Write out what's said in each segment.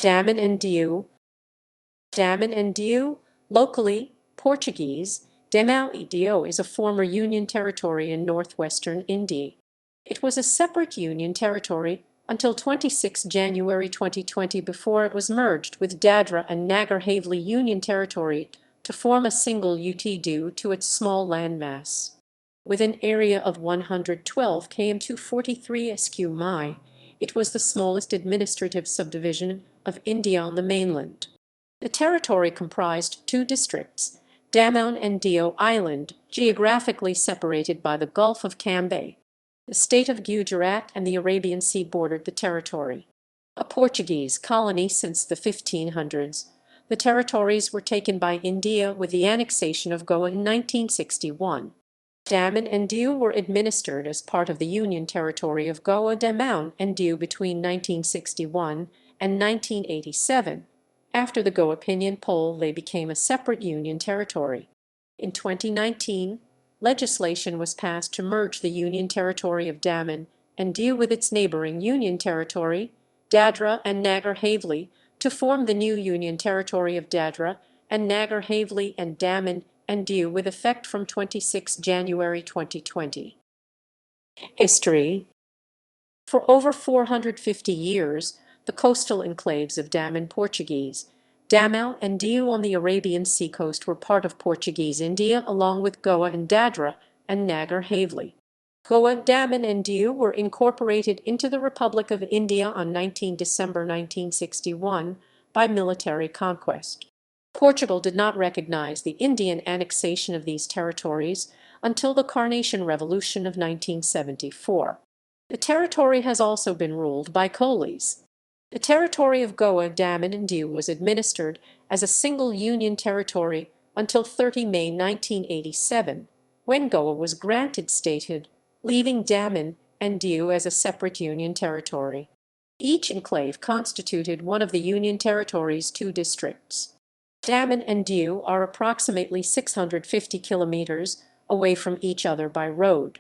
Daman and Diu. Daman and Diu, locally Portuguese, Damão e Dio, is a former Union territory in northwestern India. It was a separate Union territory until 26 January 2020, before it was merged with Dadra and Nagar Haveli Union territory to form a single UT due to its small landmass. With an area of 112 km 243 sq mi, it was the smallest administrative subdivision of India on the mainland. The territory comprised two districts, Damaon and Dio Island, geographically separated by the Gulf of Cambay. The state of Gujarat and the Arabian Sea bordered the territory. A Portuguese colony since the 1500s, the territories were taken by India with the annexation of Goa in 1961. Daman and Diu were administered as part of the Union Territory of Goa Damaon and Diu between 1961 and 1987. After the Goa Opinion Poll, they became a separate Union Territory. In 2019, legislation was passed to merge the Union Territory of Daman and Diu with its neighbouring Union Territory, Dadra and Nagar Haveli, to form the new Union Territory of Dadra and Nagar Haveli and Daman and Diu with effect from 26 January 2020. History. For over 450 years, the coastal enclaves of Daman Portuguese, Damão and Dio on the Arabian Sea coast were part of Portuguese India, along with Goa and Dadra and Nagar Haveli. Goa, Daman and Diu were incorporated into the Republic of India on 19 December 1961 by military conquest. Portugal did not recognize the Indian annexation of these territories until the Carnation Revolution of 1974. The territory has also been ruled by coolies. The territory of Goa, Daman and Diu was administered as a single Union territory until 30 May 1987, when Goa was granted statehood, leaving Daman and Diu as a separate Union territory. Each enclave constituted one of the Union territory's two districts. Daman and Diu are approximately 650 kilometers away from each other by road.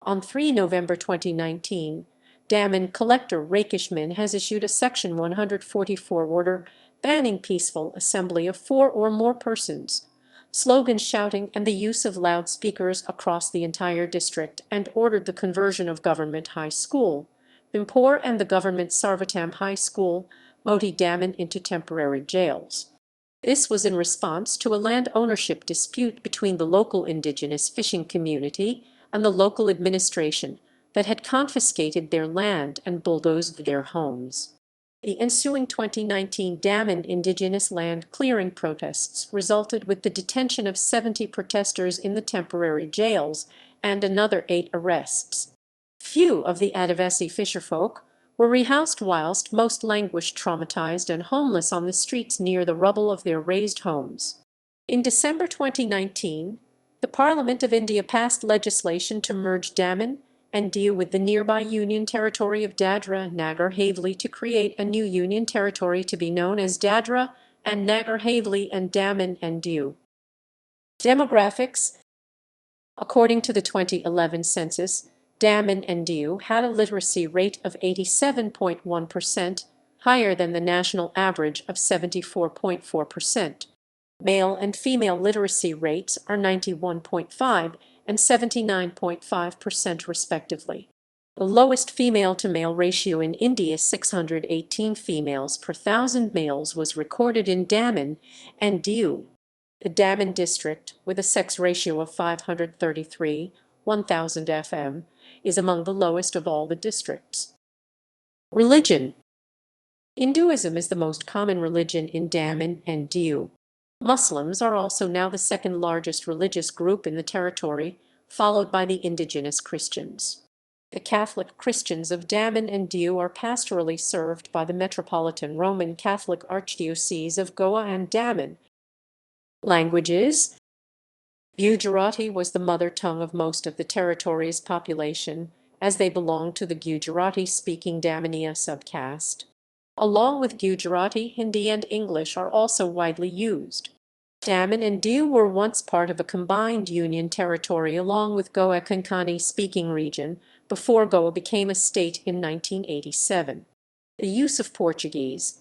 On 3 November 2019, Daman Collector Rakeshman has issued a Section 144 order banning peaceful assembly of four or more persons, slogan shouting, and the use of loudspeakers across the entire district, and ordered the conversion of Government High School, Bimpur, and the Government Sarvatam High School, Moti Daman, into temporary jails. This was in response to a land ownership dispute between the local indigenous fishing community and the local administration that had confiscated their land and bulldozed their homes. The ensuing 2019 Daman indigenous land clearing protests resulted with the detention of 70 protesters in the temporary jails and another 8 arrests. Few of the Adivasi fisherfolk were rehoused, whilst most languished traumatized and homeless on the streets near the rubble of their raised homes. In December 2019, the Parliament of India passed legislation to merge Daman and Diu with the nearby Union Territory of Dadra and Nagar Haveli to create a new Union Territory to be known as Dadra and Nagar Haveli and Daman and Diu. Demographics. According to the 2011 census, Daman and Diu had a literacy rate of 87.1%, higher than the national average of 74.4%. Male and female literacy rates are 91.5% and 79.5% respectively. The lowest female-to-male ratio in India, 618 females per 1,000 males, was recorded in Daman and Diu. The Daman district, with a sex ratio of 533, 1,000 FM, is among the lowest of all the districts. Religion. Hinduism is the most common religion in Daman and Diu. Muslims are also now the second largest religious group in the territory, followed by the indigenous Christians. The Catholic Christians of Daman and Diu are pastorally served by the Metropolitan Roman Catholic Archdiocese of Goa and Daman. Languages. Gujarati was the mother tongue of most of the territory's population, as they belong to the Gujarati-speaking Damaniya subcaste. Along with Gujarati, Hindi and English are also widely used. Daman and Diu were once part of a combined Union territory along with Goa Konkani-speaking region before Goa became a state in 1987. The use of Portuguese,